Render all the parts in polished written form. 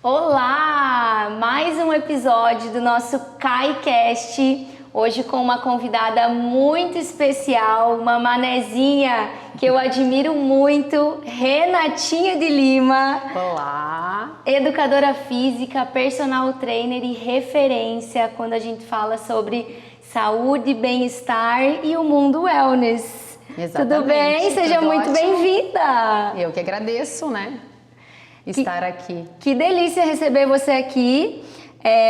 Olá! Mais um episódio do nosso KaiCast, hoje com uma convidada muito especial, uma manezinha que eu admiro muito, Renatinha de Lima. Olá! Educadora física, personal trainer e referência quando a gente fala sobre saúde, bem-estar e o mundo wellness. Exatamente. Tudo bem? Seja Tudo muito ótimo. bem-vinda! Eu que agradeço, né? Estar aqui. Que delícia receber você aqui.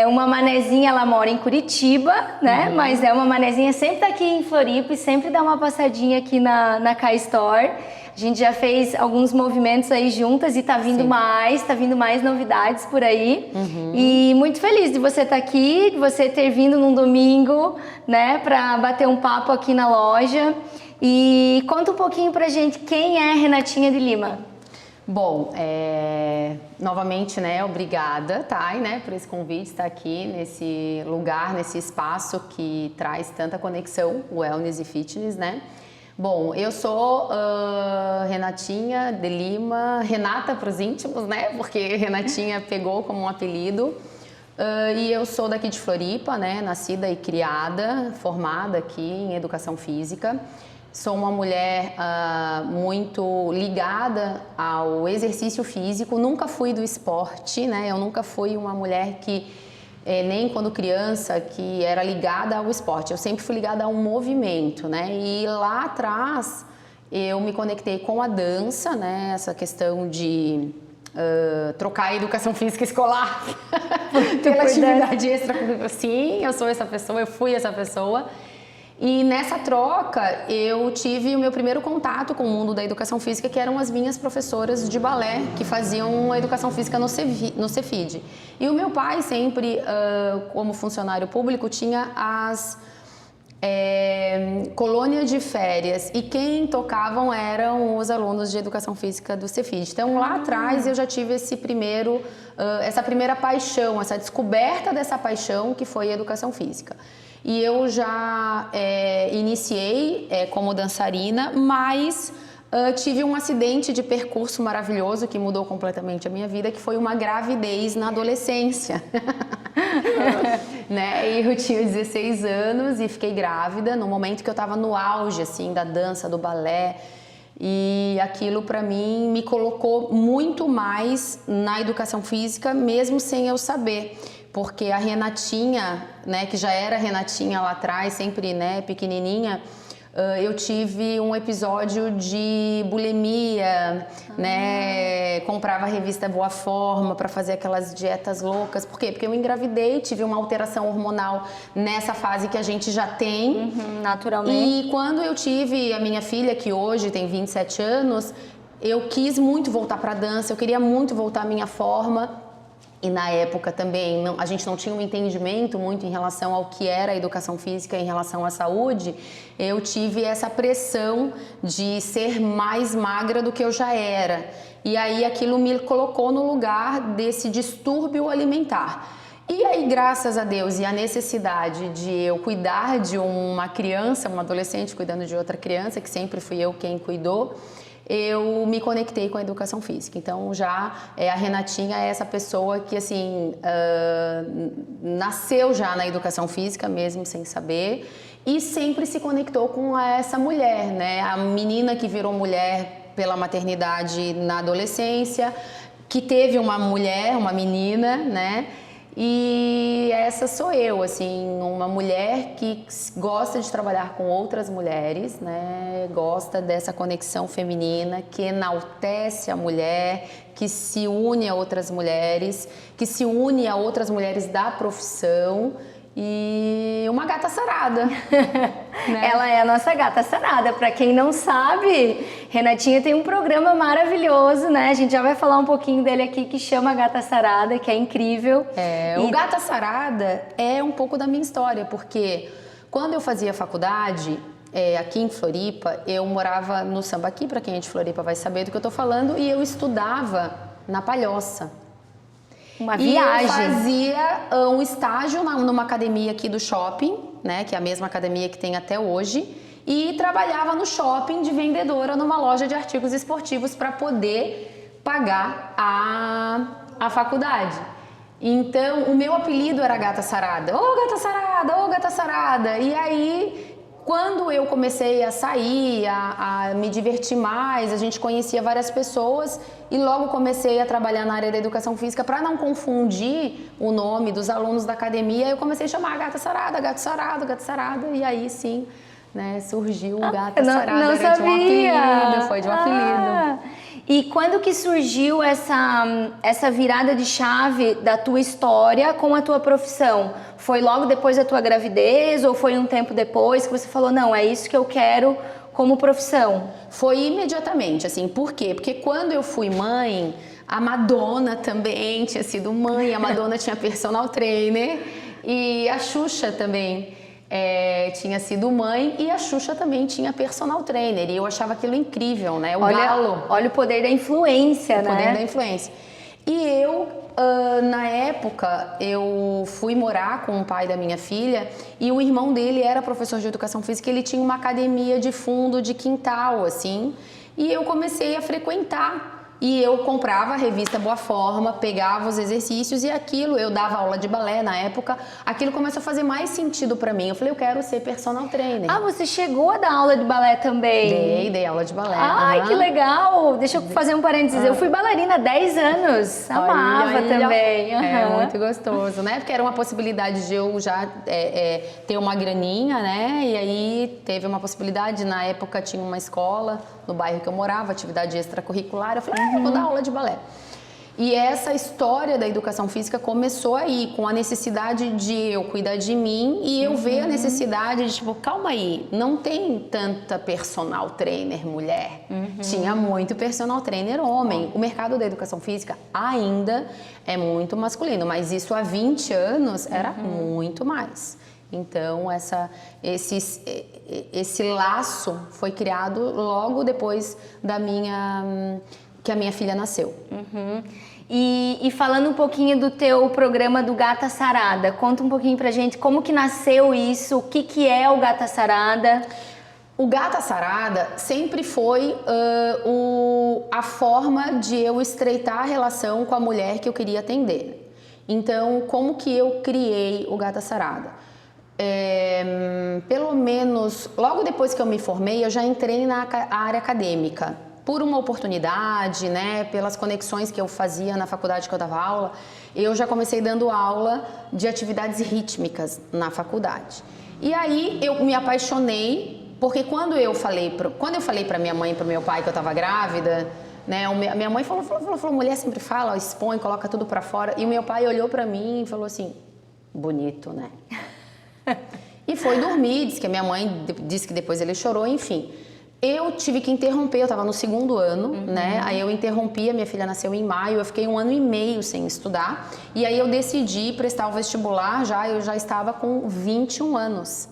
Uma manezinha, ela mora em Curitiba, né? Mas é uma manezinha, sempre tá aqui em Floripa e sempre dá uma passadinha aqui na Kai Store. A gente já fez alguns movimentos aí juntas e tá vindo mais novidades por aí. E muito feliz de você estar aqui, de você ter vindo num domingo, né? Pra bater um papo aqui na loja. E conta um pouquinho pra gente quem é Renatinha de Lima. Bom, novamente, né, obrigada, Thay, né, por esse convite, estar aqui nesse lugar, nesse espaço que traz tanta conexão, wellness e fitness, né. Bom, eu sou Renatinha de Lima, Renata para os íntimos, né, porque Renatinha pegou como um apelido. E eu sou daqui de Floripa, né, nascida e criada, formada aqui em educação física. Sou uma mulher muito ligada ao exercício físico, nunca fui do esporte, né? Eu nunca fui uma mulher que, nem quando criança, que era ligada ao esporte. Eu sempre fui ligada ao movimento, né? E lá atrás eu me conectei com a dança, né? Essa questão de trocar a educação física escolar pela atividade extracurricular. Sim, eu sou essa pessoa, eu fui essa pessoa. E nessa troca, eu tive o meu primeiro contato com o mundo da educação física, que eram as minhas professoras de balé, que faziam a educação física no Cefid. E o meu pai sempre, como funcionário público, tinha as colônias de férias, e quem tocavam eram os alunos de educação física do Cefid. Então, lá atrás, eu já tive essa primeira paixão, essa descoberta dessa paixão que foi a educação física. E eu já iniciei como dançarina, mas tive um acidente de percurso maravilhoso que mudou completamente a minha vida, que foi uma gravidez na adolescência. Né? E eu tinha 16 anos e fiquei grávida no momento que eu estava no auge assim, da dança, do balé. E aquilo para mim me colocou muito mais na educação física, mesmo sem eu saber. Porque a Renatinha, né, que já era Renatinha lá atrás, sempre, né, pequenininha, eu tive um episódio de bulimia, né, comprava a revista Boa Forma para fazer aquelas dietas loucas. Por quê? Porque eu engravidei, tive uma alteração hormonal nessa fase que a gente já tem. Naturalmente. E quando eu tive a minha filha, que hoje tem 27 anos, eu quis muito voltar para a dança, eu queria muito voltar à minha forma. E na época também a gente não tinha um entendimento muito em relação ao que era a educação física em relação à saúde. Eu tive essa pressão de ser mais magra do que eu já era. E aí aquilo me colocou no lugar desse distúrbio alimentar. E aí, graças a Deus e a necessidade de eu cuidar de uma criança, uma adolescente cuidando de outra criança, que sempre fui eu quem cuidou, eu me conectei com a educação física. Então, já a Renatinha é essa pessoa que, assim, nasceu já na educação física, mesmo sem saber, e sempre se conectou com essa mulher, né? A menina que virou mulher pela maternidade na adolescência, que teve uma mulher, uma menina, né? E essa sou eu, assim, uma mulher que gosta de trabalhar com outras mulheres, né? Gosta dessa conexão feminina, que enaltece a mulher, que se une a outras mulheres, que se une a outras mulheres da profissão. E uma gata sarada. Né? Ela é a nossa gata sarada. Para quem não sabe, Renatinha tem um programa maravilhoso, né? A gente já vai falar um pouquinho dele aqui, que chama Gata Sarada, que é incrível. O Gata Sarada é um pouco da minha história, porque quando eu fazia faculdade, aqui em Floripa, eu morava no Sambaqui, para quem é de Floripa vai saber do que eu tô falando, e eu estudava na Palhoça. Uma viagem. E eu fazia um estágio numa academia aqui do shopping, né, que é a mesma academia que tem até hoje, e trabalhava no shopping de vendedora numa loja de artigos esportivos para poder pagar a faculdade. Então, o meu apelido era Gata Sarada. Ô, Gata Sarada, ô, Gata Sarada. E aí, quando eu comecei a sair, a me divertir mais, a gente conhecia várias pessoas e logo comecei a trabalhar na área da educação física para não confundir o nome dos alunos da academia. Eu comecei a chamar Gata Sarada, Gato Sarado, Gato Sarada. E aí, sim, né, surgiu o Gata Sarada. Não era sabia. de um apelido, foi de um apelido. E quando que surgiu essa virada de chave da tua história com a tua profissão? Foi logo depois da tua gravidez ou foi um tempo depois que você falou, não, é isso que eu quero como profissão? Foi imediatamente, assim, por quê? Porque quando eu fui mãe, a Madonna também tinha sido mãe, a Madonna tinha personal trainer e a Xuxa também. Tinha sido mãe e a Xuxa também tinha personal trainer e eu achava aquilo incrível, né? Olha o poder da influência, né? O poder da influência. E eu, na época, eu fui morar com o pai da minha filha e o irmão dele era professor de educação física, ele tinha uma academia de fundo de quintal, assim, e eu comecei a frequentar. E eu comprava a revista Boa Forma, pegava os exercícios e aquilo, eu dava aula de balé na época, aquilo começou a fazer mais sentido pra mim. Eu falei, eu quero ser personal trainer. Ah, você chegou a dar aula de balé também? Dei aula de balé. Ai, que legal! Deixa eu fazer um parênteses. Eu fui bailarina há 10 anos. Amava também. É muito gostoso, né? Porque era uma possibilidade de eu já ter uma graninha, né? E aí teve uma possibilidade, na época tinha uma escola no bairro que eu morava, atividade extracurricular. Eu falei, vou dar aula de balé. E essa história da educação física começou aí, com a necessidade de eu cuidar de mim e eu ver a necessidade de, tipo, calma aí, não tem tanta personal trainer mulher. Tinha muito personal trainer homem. O mercado da educação física ainda é muito masculino, mas isso há 20 anos era muito mais. Então, esse laço foi criado logo depois que a minha filha nasceu. E falando um pouquinho do teu programa do Gata Sarada, conta um pouquinho pra gente como que nasceu isso, o que é o Gata Sarada? O Gata Sarada sempre foi a forma de eu estreitar a relação com a mulher que eu queria atender. Então, como que eu criei o Gata Sarada? Pelo menos, logo depois que eu me formei, eu já entrei na área acadêmica. Por uma oportunidade, né, pelas conexões que eu fazia na faculdade que eu dava aula, eu já comecei dando aula de atividades rítmicas na faculdade. E aí eu me apaixonei, porque quando eu falei para minha mãe e para meu pai que eu estava grávida, né, minha mãe falou, mulher sempre fala, expõe, coloca tudo para fora. E o meu pai olhou para mim e falou assim, bonito, né? E foi dormir, disse que a minha mãe disse que depois ele chorou, enfim. Eu tive que interromper, eu estava no 2º ano, né? Aí eu interrompi, a minha filha nasceu em maio, eu fiquei 1 ano e meio sem estudar. E aí eu decidi prestar o vestibular, eu já estava com 21 anos.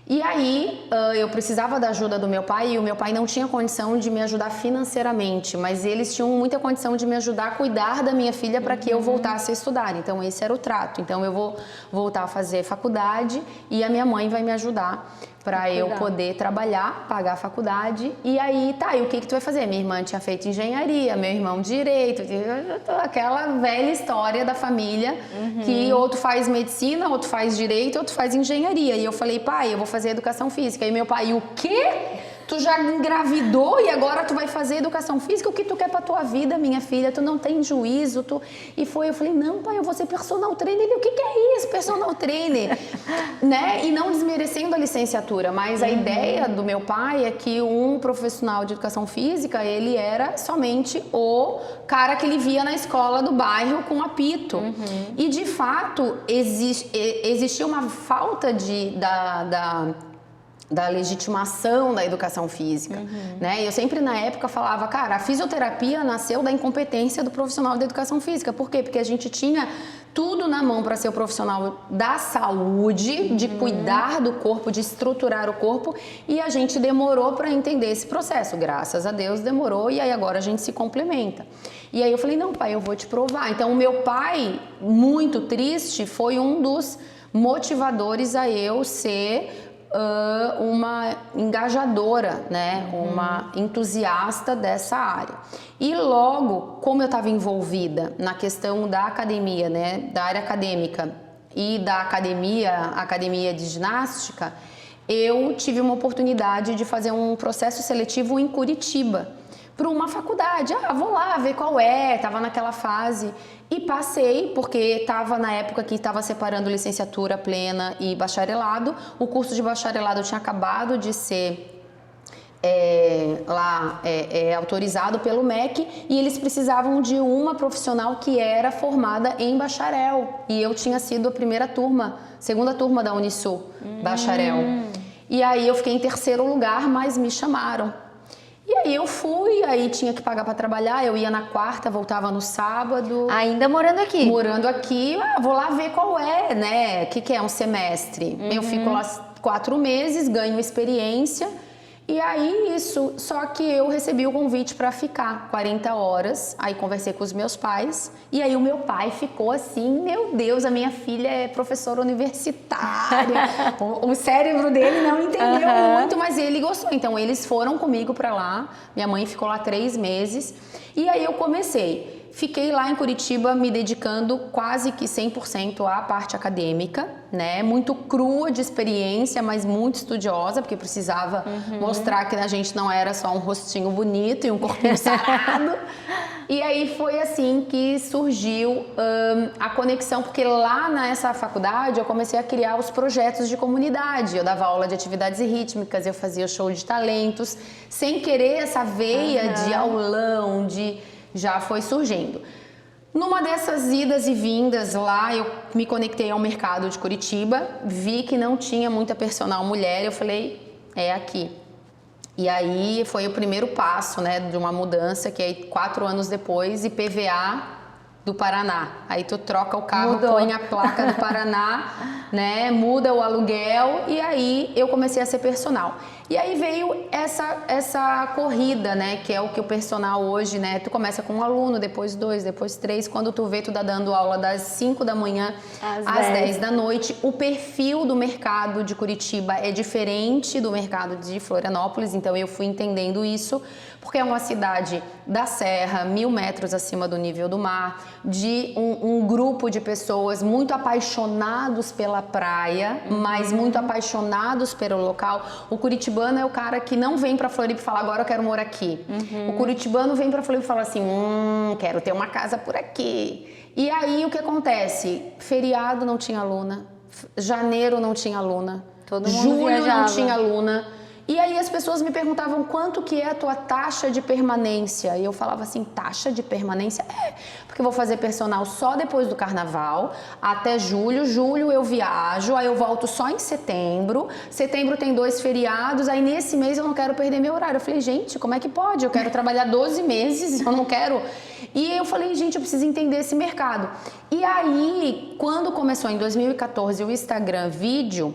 E aí eu precisava da ajuda do meu pai e o meu pai não tinha condição de me ajudar financeiramente, mas eles tinham muita condição de me ajudar a cuidar da minha filha para que eu voltasse a estudar. Então esse era o trato. Então eu vou voltar a fazer faculdade e a minha mãe vai me ajudar para eu poder trabalhar, pagar a faculdade. E aí, e o que tu vai fazer? Minha irmã tinha feito engenharia, meu irmão direito, aquela velha história da família que outro faz medicina, outro faz direito, outro faz engenharia. E eu falei, pai, eu vou fazer educação física. E meu pai, o quê? Tu já engravidou e agora tu vai fazer educação física? O que tu quer pra tua vida, minha filha? Tu não tem juízo? Eu falei, não, pai, eu vou ser personal trainer. Ele, o que é isso, personal trainer? Né? E não desmerecendo a licenciatura, mas a ideia do meu pai é que um profissional de educação física, ele era somente o cara que ele via na escola do bairro com apito. E, de fato, existia uma falta da legitimação da educação física, né? Eu sempre na época falava, cara, a fisioterapia nasceu da incompetência do profissional da educação física. Por quê? Porque a gente tinha tudo na mão para ser o profissional da saúde, de cuidar do corpo, de estruturar o corpo, e a gente demorou para entender esse processo. Graças a Deus demorou e aí agora a gente se complementa. E aí eu falei, não, pai, eu vou te provar. Então o meu pai, muito triste, foi um dos motivadores a eu ser uma engajadora, né? Uma entusiasta dessa área. E logo, como eu estava envolvida na questão da academia, né? Da área acadêmica e da academia de ginástica, eu tive uma oportunidade de fazer um processo seletivo em Curitiba para uma faculdade. Vou lá ver qual é, estava naquela fase e passei, porque estava na época que estava separando licenciatura plena e bacharelado. O curso de bacharelado tinha acabado de ser autorizado pelo MEC e eles precisavam de uma profissional que era formada em bacharel. E eu tinha sido a segunda turma da Unisul, bacharel. E aí eu fiquei em terceiro lugar, mas me chamaram. E aí eu fui, aí tinha que pagar para trabalhar, eu ia na quarta, voltava no sábado. Ainda morando aqui? Morando aqui, vou lá ver qual é, né? O que é um semestre? Eu fico lá 4 meses, ganho experiência. E aí só que eu recebi o convite para ficar 40 horas, aí conversei com os meus pais, e aí o meu pai ficou assim, meu Deus, a minha filha é professora universitária, o cérebro dele não entendeu muito, mas ele gostou, então eles foram comigo para lá, minha mãe ficou lá 3 meses, e aí eu fiquei lá em Curitiba me dedicando quase que 100% à parte acadêmica, né? Muito crua de experiência, mas muito estudiosa, porque precisava mostrar que a gente não era só um rostinho bonito e um corpinho sarado. E aí foi assim que surgiu a conexão, porque lá nessa faculdade eu comecei a criar os projetos de comunidade. Eu dava aula de atividades rítmicas, eu fazia show de talentos, sem querer essa veia de aulão, já foi surgindo. Numa dessas idas e vindas lá, eu me conectei ao mercado de Curitiba, vi que não tinha muita personal mulher, eu falei, é aqui. E aí foi o primeiro passo, né, de uma mudança, que aí 4 anos depois, IPVA do Paraná. Aí tu troca o carro, põe a placa do Paraná, né, muda o aluguel, e aí eu comecei a ser personal. E aí veio essa corrida, né, que é o que o personal hoje, né, tu começa com um aluno, depois 2, depois 3, quando tu vê, tu tá dando aula das 5 da manhã às 10 da noite. O perfil do mercado de Curitiba é diferente do mercado de Florianópolis, então eu fui entendendo isso, porque é uma cidade da serra, 1000 metros acima do nível do mar, de um grupo de pessoas muito apaixonados pela praia, mas muito apaixonados pelo local. O curitibano é o cara que não vem pra Floripa e fala, agora eu quero morar aqui. O curitibano vem pra Floripa e fala assim, quero ter uma casa por aqui. E aí o que acontece? Feriado não tinha aluna, janeiro não tinha aluna, todo mundo julho viajava. não tinha aluna. E aí as pessoas me perguntavam quanto que é a tua taxa de permanência. E eu falava assim, taxa de permanência? Porque eu vou fazer personal só depois do carnaval, até julho. Julho eu viajo, aí eu volto só em setembro. Setembro tem 2 feriados, aí nesse mês eu não quero perder meu horário. Eu falei, gente, como é que pode? Eu quero trabalhar 12 meses, eu não quero... E eu falei, gente, eu preciso entender esse mercado. E aí, quando começou em 2014 o Instagram Vídeo,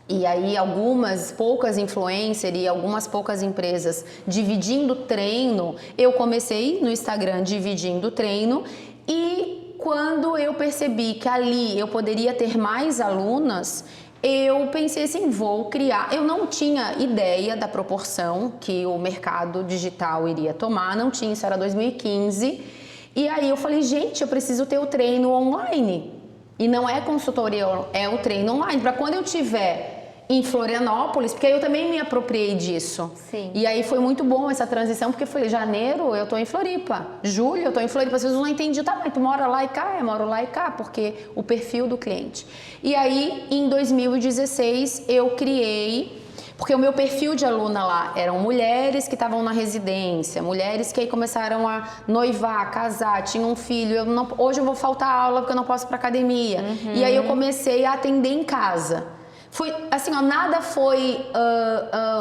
e aí algumas poucas influencers e algumas poucas empresas dividindo treino, eu comecei no Instagram dividindo treino, e quando eu percebi que ali eu poderia ter mais alunas, eu pensei assim, vou criar. Eu não tinha ideia da proporção que o mercado digital iria tomar, não tinha, isso era 2015, e aí eu falei, gente, eu preciso ter o treino online. E não é consultoria, é o treino online, para quando eu tiver em Florianópolis, porque aí eu também me apropriei disso. Sim. E aí foi muito bom essa transição, porque foi janeiro eu tô em Floripa, julho eu tô em Floripa, as pessoas não entendiam, tá, mas tu mora lá e cá? Eu moro lá e cá, porque o perfil do cliente. E aí em 2016 eu criei, porque o meu perfil de aluna lá eram mulheres que estavam na residência, mulheres que aí começaram a noivar, casar, tinham um filho, hoje eu vou faltar aula porque eu não posso ir pra academia. E aí eu comecei a atender em casa. Foi assim, ó, nada foi,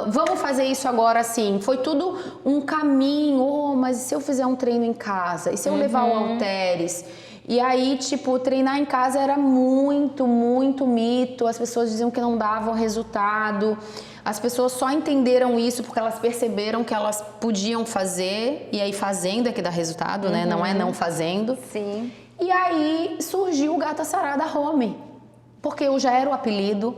vamos fazer isso agora assim, foi tudo um caminho, mas e se eu fizer um treino em casa? E se eu levar o halteres? E aí, tipo, treinar em casa era muito, muito mito, as pessoas diziam que não davam resultado, as pessoas só entenderam isso porque elas perceberam que elas podiam fazer, e aí fazendo é que dá resultado, né? Não é não fazendo. Sim. E aí surgiu o Gata Sarada Home, porque eu já era o apelido.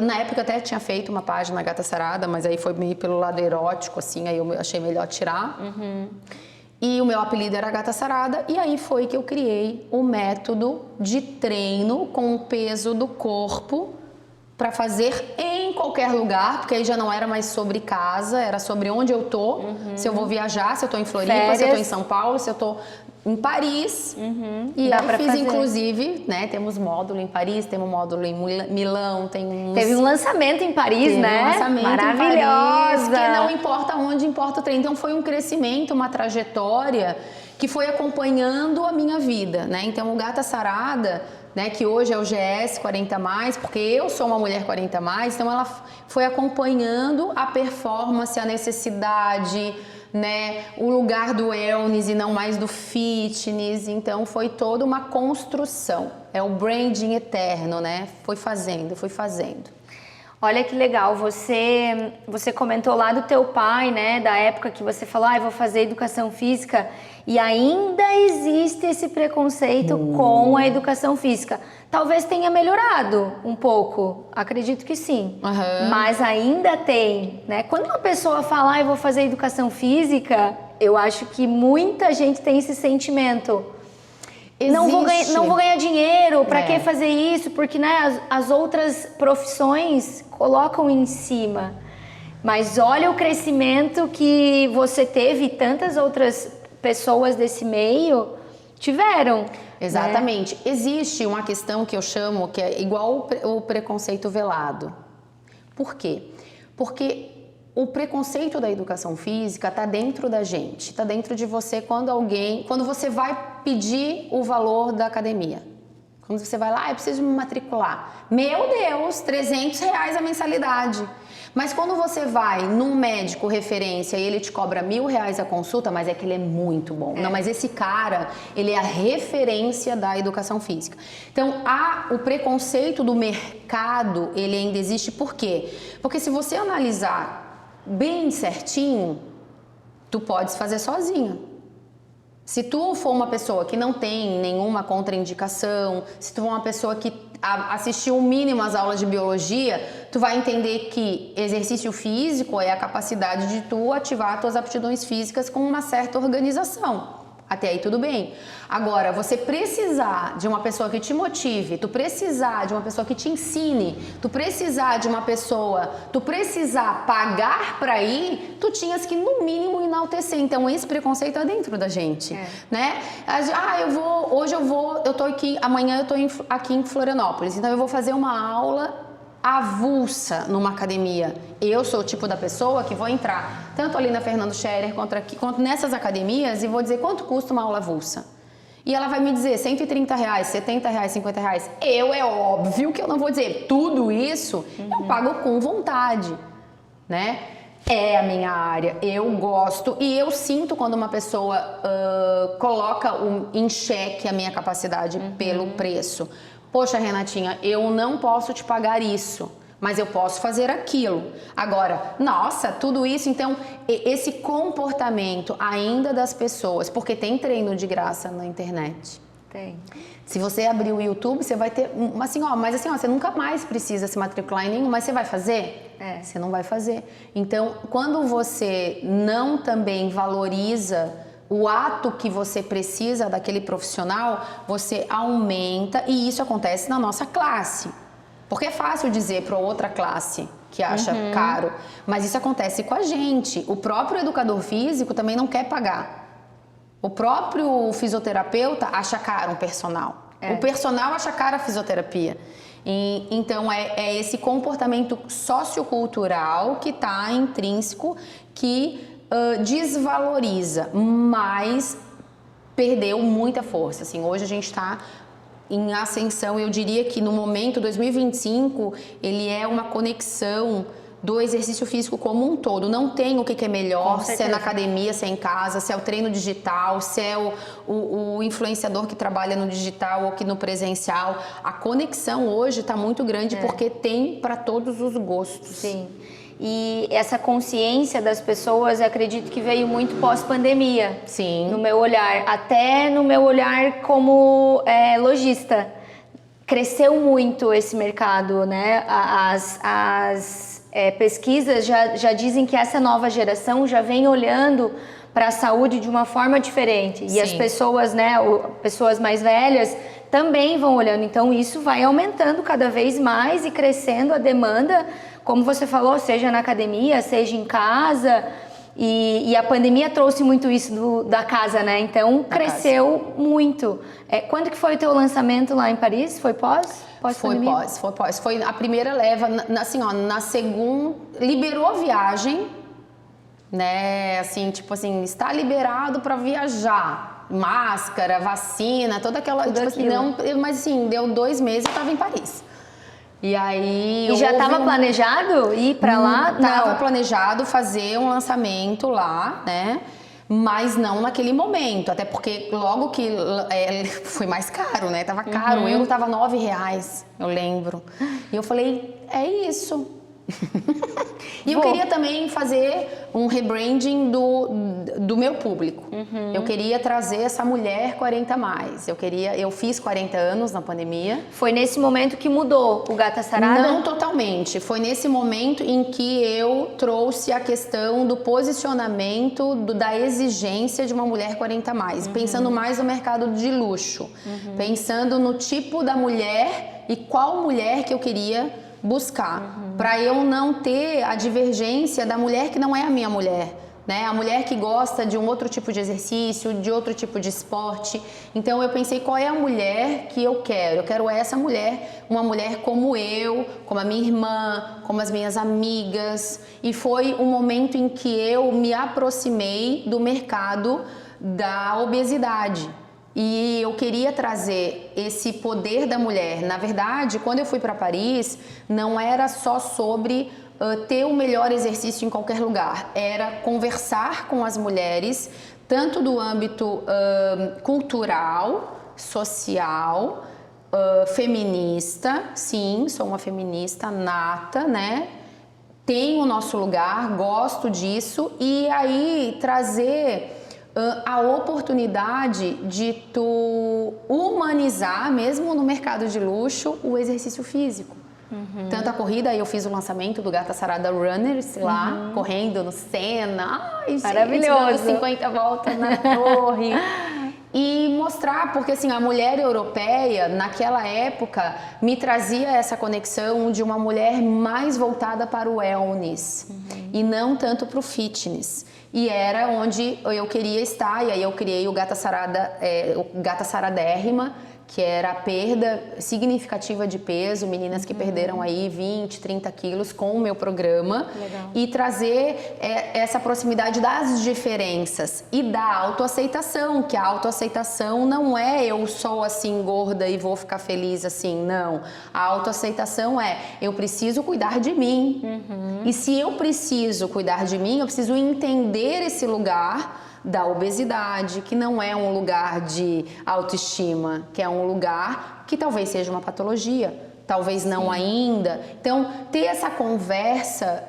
Na época eu até tinha feito uma página Gata Sarada, mas aí foi meio pelo lado erótico, assim, aí eu achei melhor tirar. E o meu apelido era Gata Sarada, e aí foi que eu criei o método de treino com o peso do corpo para fazer em qualquer lugar, porque aí já não era mais sobre casa, era sobre onde eu tô, se eu vou viajar, se eu tô em Floripa, Férias. se eu tô em São Paulo, se eu tô em Paris. E Dá eu pra fiz, fazer. inclusive, né, temos módulo em Paris, temos módulo em Milão, Teve um lançamento em Paris, né? Um lançamento Maravilhosa! em Paris, que não importa onde, importa o treino. Então foi um crescimento, uma trajetória que foi acompanhando a minha vida, né? Então o Gata Sarada, né, que hoje é o GS 40+, porque eu sou uma mulher 40+, então ela foi acompanhando a performance, a necessidade, né, o lugar do wellness e não mais do fitness. Então foi toda uma construção, é o branding eterno, né? Foi fazendo. Olha que legal, você comentou lá do teu pai, né, da época que você falou, eu vou fazer educação física, e ainda existe esse preconceito com a educação física. Talvez tenha melhorado um pouco, acredito que sim, mas ainda tem, né? Quando uma pessoa fala, eu vou fazer educação física, eu acho que muita gente tem esse sentimento. Não vou ganhar dinheiro, para que fazer isso? Porque, né, as outras profissões colocam em cima. Mas olha o crescimento que você teve e tantas outras pessoas desse meio tiveram. Exatamente. Né? Existe uma questão que eu chamo que é igual o preconceito velado. Por quê? Porque o preconceito da educação física está dentro da gente, está dentro de você quando você vai pedir o valor da academia. Quando você vai lá, eu preciso me matricular. Meu Deus, R$300 a mensalidade. Mas quando você vai num médico referência e ele te cobra R$1.000 a consulta, mas é que ele é muito bom. Não, mas esse cara, ele é a referência da educação física. Então, o preconceito do mercado, ele ainda existe. Por quê? Porque se você analisar bem certinho, tu podes fazer sozinha. Se tu for uma pessoa que não tem nenhuma contraindicação, se tu for uma pessoa que assistiu o mínimo às aulas de biologia, tu vai entender que exercício físico é a capacidade de tu ativar as tuas aptidões físicas com uma certa organização. Até aí tudo bem. Agora, você precisar de uma pessoa que te motive, tu precisar de uma pessoa que te ensine, tu precisar pagar pra ir, tu tinhas que no mínimo enaltecer. Então esse preconceito é dentro da gente, né? Eu tô aqui, amanhã eu tô aqui em Florianópolis, então eu vou fazer uma aula avulsa numa academia. Eu sou o tipo da pessoa que vou entrar tanto ali na Fernando Scherer quanto nessas academias e vou dizer quanto custa uma aula avulsa. E ela vai me dizer R$130, R$70, R$50. É óbvio que eu não vou dizer tudo isso, eu pago com vontade, né? É a minha área, eu gosto e eu sinto quando uma pessoa coloca em xeque a minha capacidade pelo preço. Poxa, Renatinha, eu não posso te pagar isso, mas eu posso fazer aquilo. Agora, nossa, tudo isso, então, esse comportamento ainda das pessoas, porque tem treino de graça na internet. Tem. Se você abrir o YouTube, você vai ter, você nunca mais precisa se matricular em nenhum, mas você vai fazer? Você não vai fazer. Então, quando você não também valoriza o ato que você precisa daquele profissional, você aumenta, e isso acontece na nossa classe. Porque é fácil dizer para outra classe que acha caro, mas isso acontece com a gente. O próprio educador físico também não quer pagar. O próprio fisioterapeuta acha caro um personal. O personal acha caro a fisioterapia. Então é esse comportamento sociocultural que está intrínseco, que desvaloriza, mas perdeu muita força. Assim, hoje a gente está em ascensão. Eu diria que no momento 2025 ele é uma conexão do exercício físico como um todo. Não tem o que é melhor, se é na academia, se é em casa, se é o treino digital, se é o influenciador que trabalha no digital ou que no presencial. A conexão hoje está muito grande porque tem para todos os gostos. Sim. E essa consciência das pessoas, eu acredito que veio muito pós-pandemia. Sim. No meu olhar. Até no meu olhar como lojista. cresceu muito esse mercado, né? Pesquisas já dizem que essa nova geração já vem olhando para a saúde de uma forma diferente. Sim. E as pessoas, né, pessoas mais velhas também vão olhando. Então isso vai aumentando cada vez mais e crescendo a demanda, como você falou, seja na academia, seja em casa. E a pandemia trouxe muito isso da casa, né? Então cresceu muito. Quando que foi o teu lançamento lá em Paris? Foi pós? Foi pós. Foi a primeira leva, assim, ó, na segunda, liberou a viagem, né? Assim, tipo assim, está liberado para viajar. Máscara, vacina, toda aquela... Tudo tipo assim, não, mas assim, deu 2 meses e eu estava em Paris. E aí... E já estava planejado ir para lá? Estava planejado fazer um lançamento lá, né? Mas não naquele momento, até porque logo que foi mais caro, né? Tava caro, o euro tava R$9, eu lembro. E eu falei, é isso. E eu queria também fazer um rebranding do meu público. Eu queria trazer essa mulher 40 mais. Eu fiz 40 anos na pandemia. Foi nesse momento que mudou o Gata Sarada? Não totalmente. Foi nesse momento em que eu trouxe a questão do posicionamento, da exigência de uma mulher 40 mais. Pensando mais no mercado de luxo. Pensando no tipo da mulher e qual mulher que eu queria buscar, para eu não ter a divergência da mulher que não é a minha mulher, né? A mulher que gosta de um outro tipo de exercício, de outro tipo de esporte. Então eu pensei, qual é a mulher que eu quero? Eu quero essa mulher, uma mulher como eu, como a minha irmã, como as minhas amigas. E foi um momento em que eu me aproximei do mercado da obesidade. E eu queria trazer esse poder da mulher. Na verdade, quando eu fui para Paris, não era só sobre ter o melhor exercício em qualquer lugar. Era conversar com as mulheres, tanto do âmbito cultural, social, feminista. Sim, sou uma feminista nata, né? Tenho o nosso lugar, gosto disso. E aí trazer a oportunidade de tu humanizar, mesmo no mercado de luxo, o exercício físico. Tanto a corrida, aí eu fiz o lançamento do Gata Sarada Runners lá, correndo no Senna. Ai, maravilhoso. Gente, dando 50 voltas na torre. E mostrar, porque assim, a mulher europeia, naquela época, me trazia essa conexão de uma mulher mais voltada para o wellness e não tanto para o fitness. E era onde eu queria estar, e aí eu criei o Gata Sarada, o Gata Saradérrima, que era a perda significativa de peso, meninas que perderam aí 20, 30 quilos com o meu programa. Legal. E trazer essa proximidade das diferenças e da autoaceitação, que a autoaceitação não é eu sou assim gorda e vou ficar feliz assim, não. A autoaceitação é eu preciso cuidar de mim. E se eu preciso cuidar de mim, eu preciso entender esse lugar da obesidade, que não é um lugar de autoestima, que é um lugar que talvez seja uma patologia, talvez não ainda. Então, ter essa conversa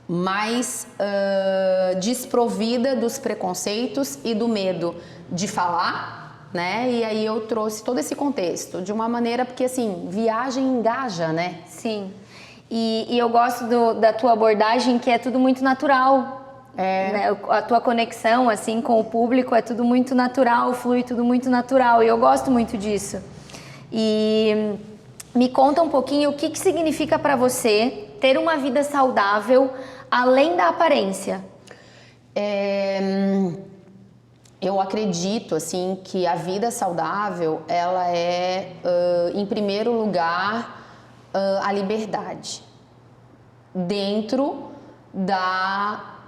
mais desprovida dos preconceitos e do medo de falar, né? E aí eu trouxe todo esse contexto de uma maneira, porque assim, viagem engaja, né? Sim. E eu gosto da tua abordagem, que é tudo muito natural. Né? A tua conexão assim com o público é tudo muito natural, flui tudo muito natural, e eu gosto muito disso. E me conta um pouquinho o que significa para você ter uma vida saudável além da aparência. Eu acredito assim que a vida saudável ela é em primeiro lugar a liberdade dentro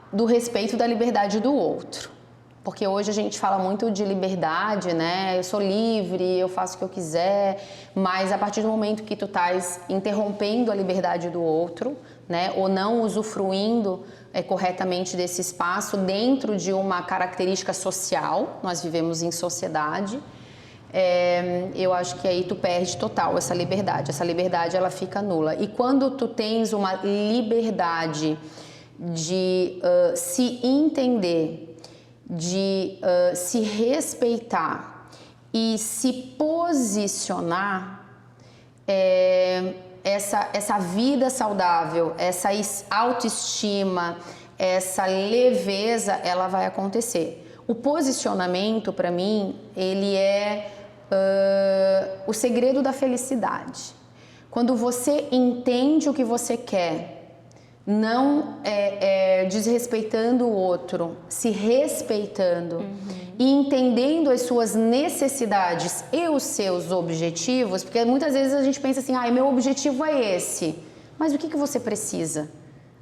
do respeito da liberdade do outro. Porque hoje a gente fala muito de liberdade, né? Eu sou livre, eu faço o que eu quiser, mas a partir do momento que tu estás interrompendo a liberdade do outro, né? Ou não usufruindo corretamente desse espaço dentro de uma característica social, nós vivemos em sociedade, eu acho que aí tu perde total essa liberdade ela fica nula. E quando tu tens uma liberdade de se entender, de se respeitar e se posicionar, essa vida saudável, essa autoestima, essa leveza, ela vai acontecer. O posicionamento, para mim, ele é o segredo da felicidade. Quando você entende o que você quer, não desrespeitando o outro, se respeitando e entendendo as suas necessidades e os seus objetivos, porque muitas vezes a gente pensa assim, meu objetivo é esse, mas o que você precisa?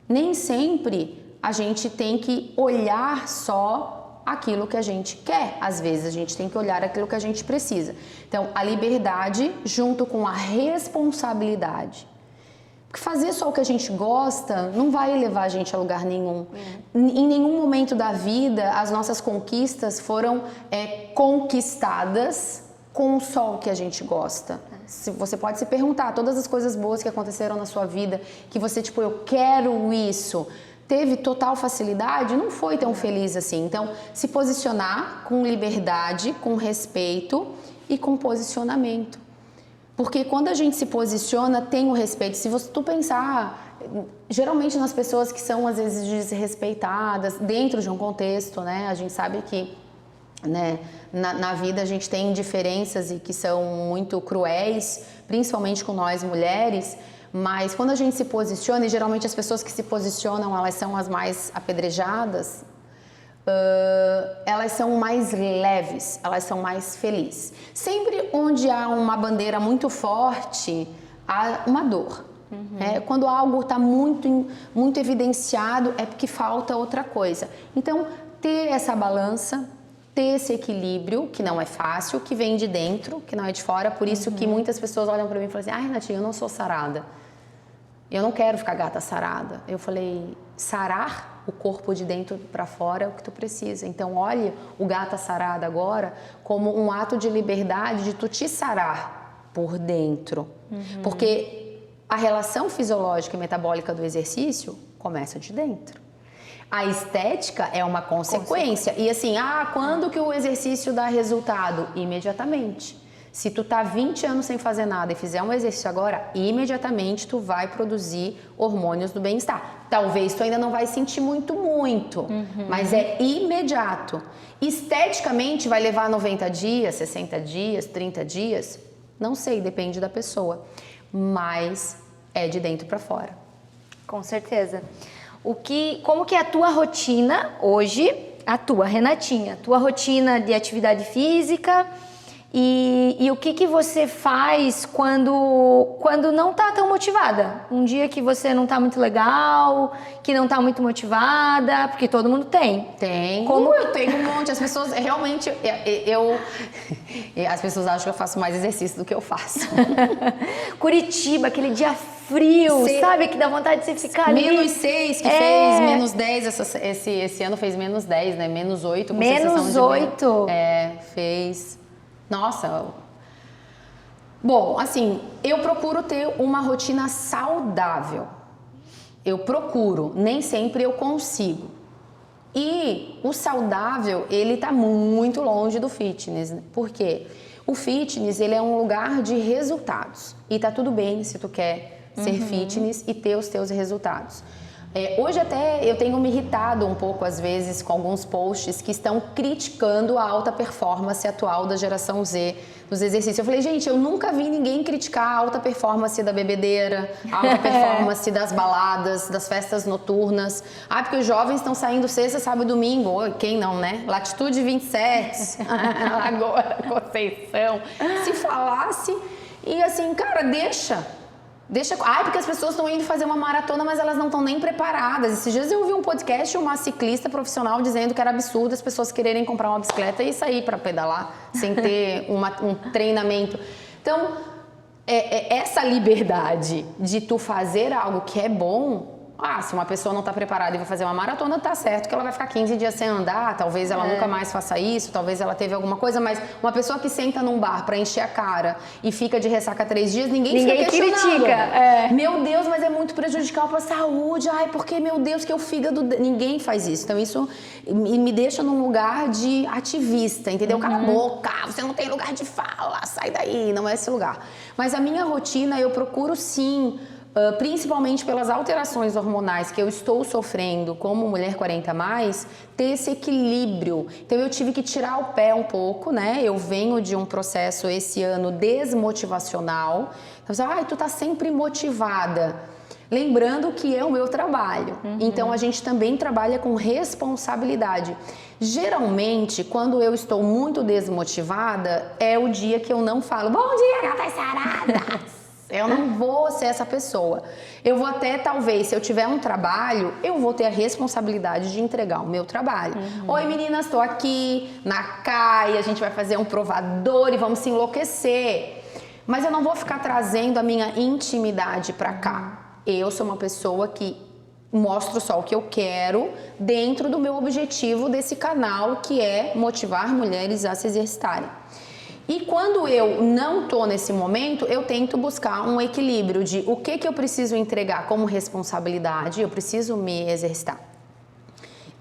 Nem sempre a gente tem que olhar só aquilo que a gente quer, às vezes a gente tem que olhar aquilo que a gente precisa. Então, a liberdade junto com a responsabilidade. Porque fazer só o que a gente gosta não vai levar a gente a lugar nenhum. Em nenhum momento da vida as nossas conquistas foram conquistadas com só o que a gente gosta. Você pode se perguntar, todas as coisas boas que aconteceram na sua vida, que você eu quero isso, teve total facilidade? Não foi tão feliz assim. Então, se posicionar com liberdade, com respeito e com posicionamento. Porque quando a gente se posiciona, tem o respeito. Se tu pensar, geralmente nas pessoas que são às vezes desrespeitadas, dentro de um contexto, né? A gente sabe que na vida a gente tem diferenças e que são muito cruéis, principalmente com nós mulheres, mas quando a gente se posiciona, e geralmente as pessoas que se posicionam, elas são as mais apedrejadas, elas são mais leves, elas são mais felizes. Sempre onde há uma bandeira muito forte, há uma dor. Quando algo está muito, muito evidenciado, é porque falta outra coisa. Então, ter essa balança, ter esse equilíbrio, que não é fácil, que vem de dentro, que não é de fora. Por isso que muitas pessoas olham para mim e falam assim, Renatinha, eu não sou sarada. Eu não quero ficar gata sarada. Eu falei, sarar o corpo de dentro para fora é o que tu precisa. Então, olha o gata sarada agora como um ato de liberdade de tu te sarar por dentro. Porque a relação fisiológica e metabólica do exercício começa de dentro. A estética é uma consequência. E assim, quando que o exercício dá resultado? Imediatamente. Se tu tá 20 anos sem fazer nada e fizer um exercício agora, imediatamente tu vai produzir hormônios do bem-estar. Talvez tu ainda não vai sentir muito, mas é imediato. Esteticamente vai levar 90 dias, 60 dias, 30 dias, não sei, depende da pessoa, mas é de dentro para fora. Com certeza. Como que é a tua rotina hoje, a tua, Renatinha, tua rotina de atividade física? E o que você faz quando não tá tão motivada? Um dia que você não tá muito legal, que não tá muito motivada, porque todo mundo tem. Tem. Eu tenho um monte. As pessoas, realmente, as pessoas acham que eu faço mais exercício do que eu faço. Curitiba, aquele dia frio, sabe? Que dá vontade de você ficar ali. -6 que fez, -10. Esse ano fez -10, né? -8 com sensação de... -8? Fez... Nossa, bom, assim, eu procuro ter uma rotina saudável, nem sempre eu consigo, e o saudável, ele tá muito longe do fitness, né? Porque o fitness, ele é um lugar de resultados, e tá tudo bem se tu quer ser fitness e ter os teus resultados. Hoje até eu tenho me irritado um pouco às vezes com alguns posts que estão criticando a alta performance atual da geração Z nos exercícios. Eu falei, gente, eu nunca vi ninguém criticar a alta performance da bebedeira, a alta performance das baladas, das festas noturnas. Porque os jovens estão saindo sexta, sábado e domingo. Quem não, né? Latitude 27, Lagoa Conceição. Se falasse, e assim, cara, deixa. Porque as pessoas estão indo fazer uma maratona, mas elas não estão nem preparadas. Esses dias eu ouvi um podcast de uma ciclista profissional dizendo que era absurdo as pessoas quererem comprar uma bicicleta e sair para pedalar sem ter um treinamento. Então, essa liberdade de tu fazer algo que é bom, se uma pessoa não está preparada e vai fazer uma maratona, tá certo que ela vai ficar 15 dias sem andar, talvez ela nunca mais faça isso, talvez ela teve alguma coisa, mas uma pessoa que senta num bar para encher a cara e fica de ressaca 3 dias, ninguém fica questionando. Critica. Meu Deus, mas é muito prejudicial para a saúde. Ai, porque, meu Deus, que o fígado... Ninguém faz isso. Então, isso me deixa num lugar de ativista, entendeu? Cala a boca, você não tem lugar de fala, sai daí, não é esse lugar. Mas a minha rotina, eu procuro sim... principalmente pelas alterações hormonais que eu estou sofrendo como mulher 40+, ter esse equilíbrio. Então eu tive que tirar o pé um pouco, né? Eu venho de um processo esse ano desmotivacional. Então, tu tá sempre motivada. Lembrando que é o meu trabalho. Então a gente também trabalha com responsabilidade. Geralmente, quando eu estou muito desmotivada, é o dia que eu não falo, bom dia, gatas saradas. Eu não vou ser essa pessoa. Eu vou até, talvez, se eu tiver um trabalho, eu vou ter a responsabilidade de entregar o meu trabalho. Oi, meninas, estou aqui na CAI, a gente vai fazer um provador e vamos se enlouquecer. Mas eu não vou ficar trazendo a minha intimidade pra cá. Eu sou uma pessoa que mostro só o que eu quero dentro do meu objetivo desse canal, que é motivar mulheres a se exercitarem. E quando eu não tô nesse momento, eu tento buscar um equilíbrio de o que eu preciso entregar como responsabilidade, eu preciso me exercitar.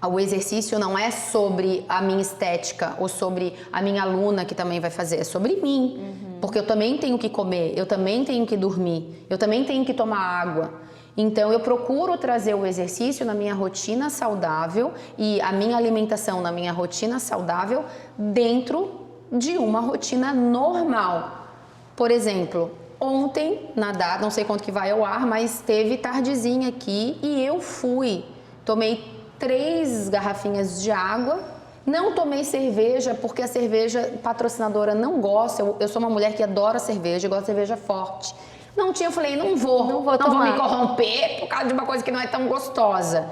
O exercício não é sobre a minha estética ou sobre a minha aluna que também vai fazer, é sobre mim. Porque eu também tenho que comer, eu também tenho que dormir, eu também tenho que tomar água. Então eu procuro trazer o exercício na minha rotina saudável e a minha alimentação na minha rotina saudável dentro de uma rotina normal. Por exemplo, ontem, nadar, não sei quanto que vai ao ar, mas teve tardezinha aqui e eu fui. Tomei 3 garrafinhas de água, não tomei cerveja, porque a cerveja patrocinadora não gosta. Eu sou uma mulher que adora cerveja, gosta de cerveja forte. Não tinha, eu falei, não vou me corromper por causa de uma coisa que não é tão gostosa.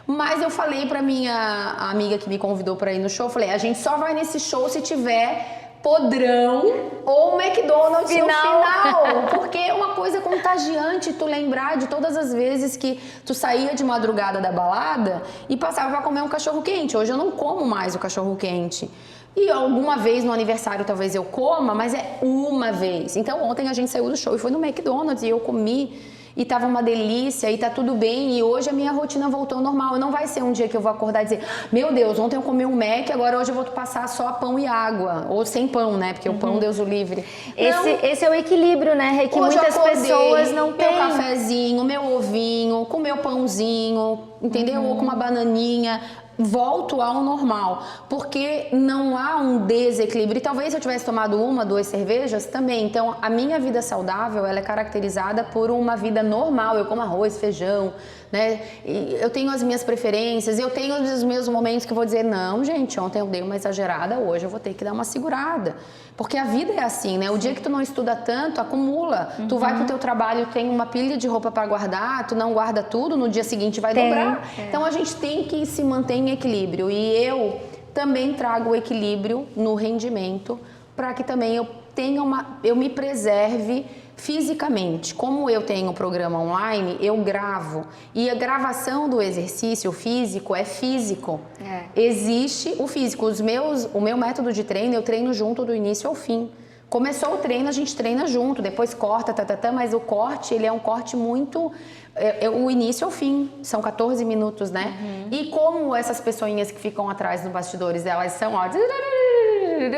Mas eu falei pra minha amiga que me convidou pra ir no show, falei, a gente só vai nesse show se tiver podrão ou McDonald's no final. Porque é uma coisa contagiante tu lembrar de todas as vezes que tu saía de madrugada da balada e passava pra comer um cachorro quente. Hoje eu não como mais o cachorro quente. E alguma vez no aniversário talvez eu coma, mas é uma vez. Então ontem a gente saiu do show e foi no McDonald's e eu comi e tava uma delícia e tá tudo bem e hoje a minha rotina voltou ao normal. Não vai ser um dia que eu vou acordar e dizer, meu Deus, ontem eu comi um Mac, agora hoje eu vou passar só pão e água. Ou sem pão, né? Porque o pão, Deus o livre. Esse é o equilíbrio, né, Rê? Que hoje muitas pessoas não têm. Meu cafezinho, meu ovinho, com meu pãozinho, entendeu? Ou com uma bananinha. Volto ao normal, porque não há um desequilíbrio. E talvez se eu tivesse tomado 1, 2 cervejas também. Então, a minha vida saudável, ela é caracterizada por uma vida normal. Eu como arroz, feijão, né? E eu tenho as minhas preferências, eu tenho os meus momentos que eu vou dizer, não, gente, ontem eu dei uma exagerada, hoje eu vou ter que dar uma segurada. Porque a vida é assim, né? O dia que tu não estuda tanto, acumula. Tu vai pro teu trabalho, tem uma pilha de roupa para guardar, tu não guarda tudo, no dia seguinte vai dobrar. Então a gente tem que se manter em equilíbrio. E eu também trago o equilíbrio no rendimento para que também eu me preserve fisicamente. Como eu tenho um programa online, eu gravo. E a gravação do exercício físico é físico. Existe o físico. O meu método de treino, eu treino junto do início ao fim. Começou o treino, a gente treina junto, depois corta, mas o corte, ele é um corte muito... o início ao fim, são 14 minutos, né? E como essas pessoinhas que ficam atrás nos bastidores, elas são, ó...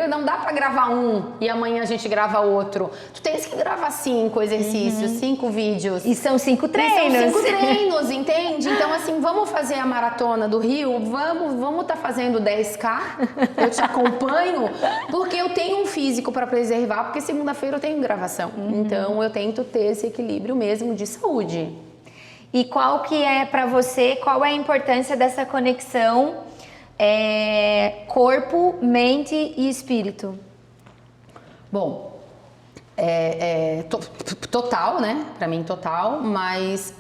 Não dá pra gravar um e amanhã a gente grava outro. Tu tens que gravar 5 exercícios, 5 vídeos. E são 5 treinos. E são 5 treinos, entende? Então, assim, vamos fazer a maratona do Rio? Vamos tá fazendo 10K? Eu te acompanho, porque eu tenho um físico pra preservar, porque segunda-feira eu tenho gravação. Então, eu tento ter esse equilíbrio mesmo de saúde. E qual que é pra você, qual é a importância dessa conexão corpo, mente e espírito? Bom, total, né? Pra mim, total, mas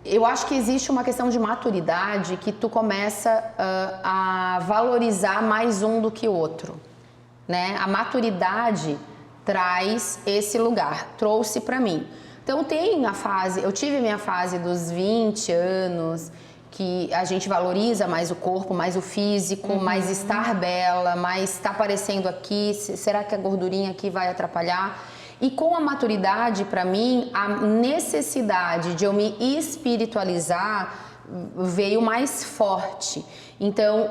eu acho que existe uma questão de maturidade que tu começa a valorizar mais um do que o outro, né? A maturidade traz esse lugar, trouxe pra mim. Então eu tive a minha fase dos 20 anos, que a gente valoriza mais o corpo, mais o físico, mais estar bela, mais está aparecendo aqui, será que a gordurinha aqui vai atrapalhar? E com a maturidade, para mim, a necessidade de eu me espiritualizar veio mais forte. Então,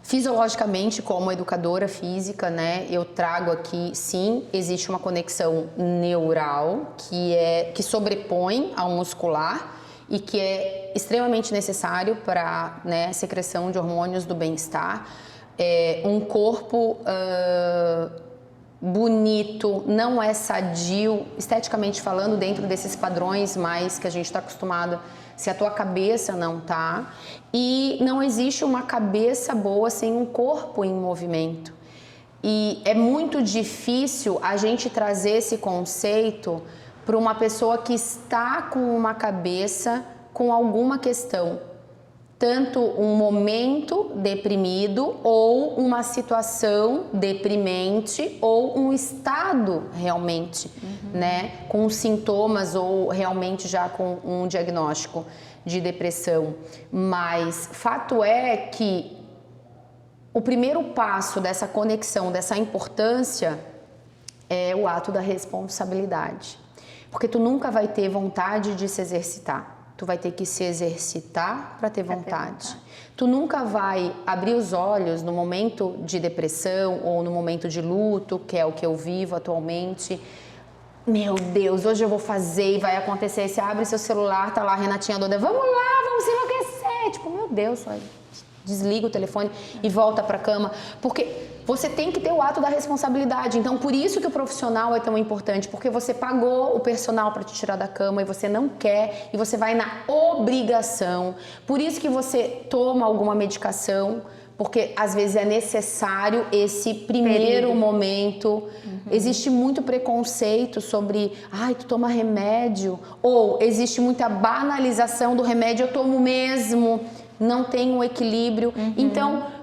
fisiologicamente, como educadora física, né, eu trago aqui, sim, existe uma conexão neural que sobrepõe ao muscular e que é extremamente necessário para, né, secreção de hormônios do bem-estar. Um corpo bonito não é sadio, esteticamente falando, dentro desses padrões mais que a gente está acostumado, se a tua cabeça não tá. E não existe uma cabeça boa sem um corpo em movimento. E é muito difícil a gente trazer esse conceito para uma pessoa que está com uma cabeça com alguma questão, tanto um momento deprimido ou uma situação deprimente ou um estado realmente, né, com sintomas ou realmente já com um diagnóstico de depressão. Mas fato é que o primeiro passo dessa conexão, dessa importância, é o ato da responsabilidade. Porque tu nunca vai ter vontade de se exercitar. Tu vai ter que se exercitar para ter vontade. Tu nunca vai abrir os olhos no momento de depressão ou no momento de luto, que é o que eu vivo atualmente. Meu Deus, hoje eu vou fazer e vai acontecer. Você abre seu celular, tá lá a Renatinha doida. Vamos lá, vamos enlouquecer. Tipo, meu Deus, desliga o telefone e volta para a cama. Porque você tem que ter o ato da responsabilidade. Então, por isso que o profissional é tão importante, porque você pagou o personal para te tirar da cama e você não quer, e você vai na obrigação. Por isso que você toma alguma medicação, porque às vezes é necessário esse primeiro momento. Existe muito preconceito sobre, tu toma remédio, ou existe muita banalização do remédio, eu tomo mesmo, não tem um equilíbrio. Então,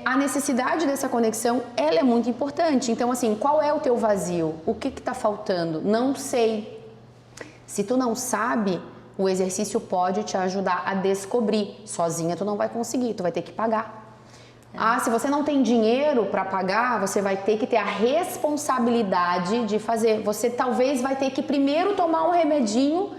a necessidade dessa conexão, ela é muito importante. Então, assim, qual é o teu vazio? O que está faltando? Não sei. Se tu não sabe, o exercício pode te ajudar a descobrir. Sozinha tu não vai conseguir, tu vai ter que pagar. Se você não tem dinheiro para pagar, você vai ter que ter a responsabilidade de fazer. Você talvez vai ter que primeiro tomar um remedinho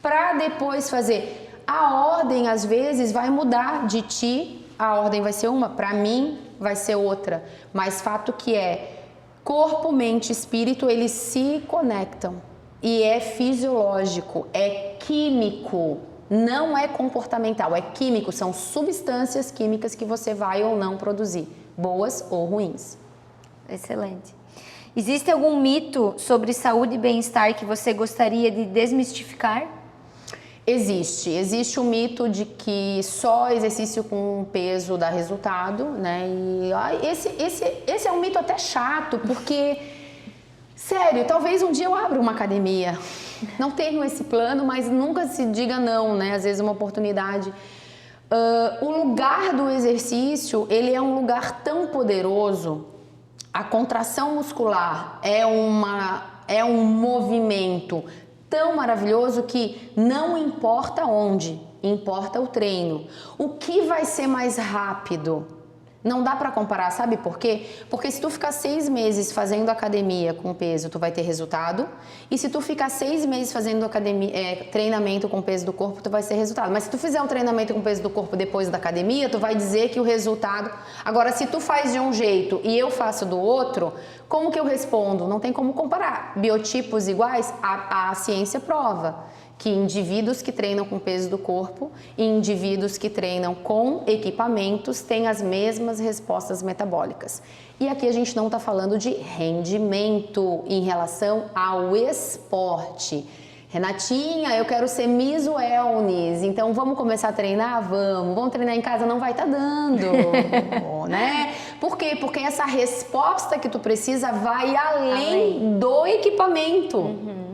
para depois fazer. A ordem, às vezes, vai mudar de ti. A ordem vai ser uma, para mim vai ser outra, mas fato que é corpo, mente e espírito, eles se conectam e é fisiológico, é químico, não é comportamental, é químico, são substâncias químicas que você vai ou não produzir, boas ou ruins. Excelente. Existe algum mito sobre saúde e bem-estar que você gostaria de desmistificar? Existe o mito de que só exercício com peso dá resultado, né? E esse é um mito até chato, porque, sério, talvez um dia eu abra uma academia. Não tenho esse plano, mas nunca se diga não, né? Às vezes uma oportunidade. O lugar do exercício, ele é um lugar tão poderoso. A contração muscular é um movimento tão maravilhoso que não importa onde, importa o treino. O que vai ser mais rápido? Não dá para comparar, sabe por quê? Porque se tu ficar 6 meses fazendo academia com peso, tu vai ter resultado. E se tu ficar 6 meses fazendo treinamento com peso do corpo, tu vai ter resultado. Mas se tu fizer um treinamento com peso do corpo depois da academia, tu vai dizer que o resultado... Agora, se tu faz de um jeito e eu faço do outro, como que eu respondo? Não tem como comparar. Biotipos iguais, a ciência prova que indivíduos que treinam com peso do corpo e indivíduos que treinam com equipamentos têm as mesmas respostas metabólicas. E aqui a gente não está falando de rendimento em relação ao esporte. Renatinha, eu quero ser Miss Wellness, então vamos começar a treinar? Vamos treinar em casa? Não vai estar dando, né? Por quê? Porque essa resposta que tu precisa vai além do equipamento.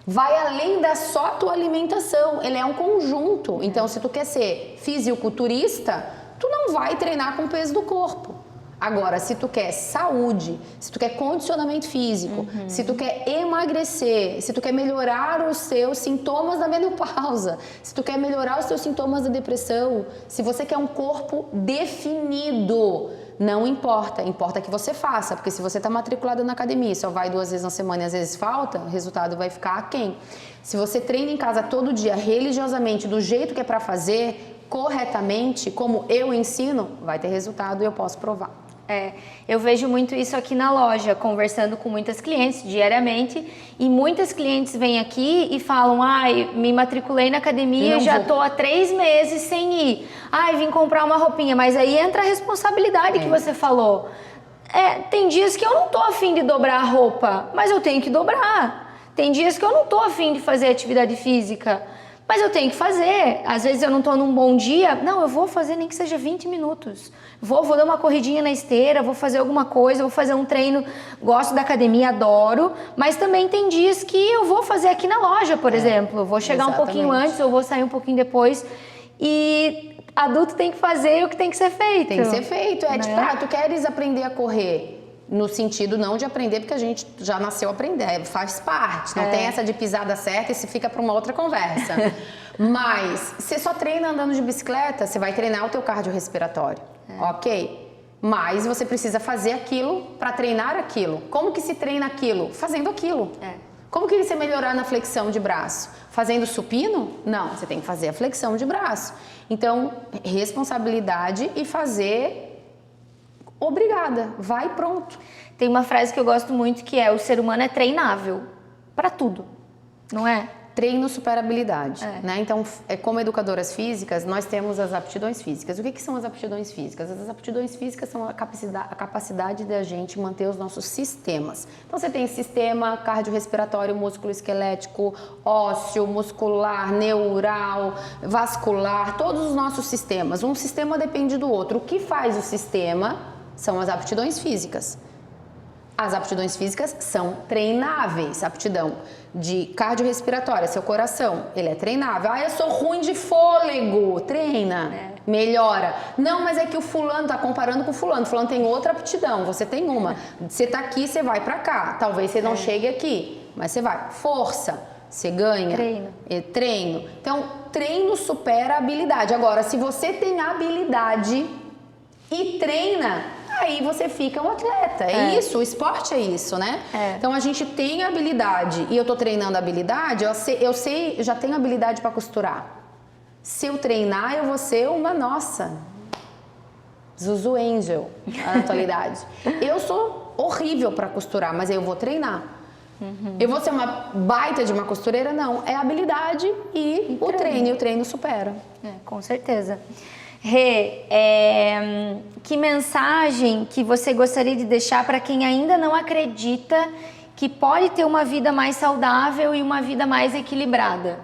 Vai além da só tua alimentação, ele é um conjunto. Então, se tu quer ser fisiculturista, tu não vai treinar com o peso do corpo. Agora, se tu quer saúde, se tu quer condicionamento físico, se tu quer emagrecer, se tu quer melhorar os seus sintomas da menopausa, se tu quer melhorar os seus sintomas da depressão, se você quer um corpo definido, não importa, importa que você faça, porque se você está matriculado na academia, só vai 2 vezes na semana e às vezes falta, o resultado vai ficar aquém. Se você treina em casa todo dia, religiosamente, do jeito que é para fazer, corretamente, como eu ensino, vai ter resultado e eu posso provar. Eu vejo muito isso aqui na loja, conversando com muitas clientes diariamente, e muitas clientes vêm aqui e falam, me matriculei na academia e já estou há 3 meses sem ir. Vim comprar uma roupinha, mas aí entra a responsabilidade que você falou. Tem dias que eu não estou a fim de dobrar a roupa, mas eu tenho que dobrar. Tem dias que eu não estou a fim de fazer atividade física, mas eu tenho que fazer. Às vezes eu não estou num bom dia. Não, eu vou fazer nem que seja 20 minutos. Vou dar uma corridinha na esteira, vou fazer alguma coisa, vou fazer um treino. Gosto da academia, adoro. Mas também tem dias que eu vou fazer aqui na loja, por exemplo. Vou chegar um pouquinho antes ou vou sair um pouquinho depois. E adulto tem que fazer o que tem que ser feito. Tem que ser feito. Tipo, tu queres aprender a correr? No sentido não de aprender, porque a gente já nasceu a aprender, faz parte. Não tem essa de pisada certa e se fica para uma outra conversa. Mas, você só treina andando de bicicleta, você vai treinar o teu cardiorrespiratório, ok? Mas você precisa fazer aquilo para treinar aquilo. Como que se treina aquilo? Fazendo aquilo. Como que você melhorar na flexão de braço? Fazendo supino? Não, você tem que fazer a flexão de braço. Então, responsabilidade e fazer... Obrigada, vai pronto. Tem uma frase que eu gosto muito que é: o ser humano é treinável para tudo, não é? Treino supera habilidade, né? Então, como educadoras físicas, nós temos as aptidões físicas. O que são as aptidões físicas? As aptidões físicas são a capacidade da gente manter os nossos sistemas. Então, você tem sistema cardiorrespiratório, músculo esquelético, ósseo, muscular, neural, vascular, todos os nossos sistemas. Um sistema depende do outro. O que faz o sistema são as aptidões físicas. As aptidões físicas são treináveis. Aptidão de cardiorrespiratória, seu coração, ele é treinável. Eu sou ruim de fôlego. Treina, melhora. Não, mas é que o fulano tá comparando com o fulano. O fulano tem outra aptidão, você tem uma. Você tá aqui, você vai pra cá. Talvez você não chegue aqui, mas você vai. Força, você ganha. Treino. Então, treino supera a habilidade. Agora, se você tem habilidade e treina, aí você fica um atleta. Isso, o esporte é isso, né? Então a gente tem habilidade e eu tô treinando a habilidade, eu sei, já tenho habilidade para costurar. Se eu treinar, eu vou ser uma Zuzu Angel na atualidade. Eu sou horrível para costurar, mas eu vou treinar. Eu vou ser uma baita de uma costureira? Não, é habilidade e o treino supera. Com certeza. Rê, que mensagem que você gostaria de deixar para quem ainda não acredita que pode ter uma vida mais saudável e uma vida mais equilibrada?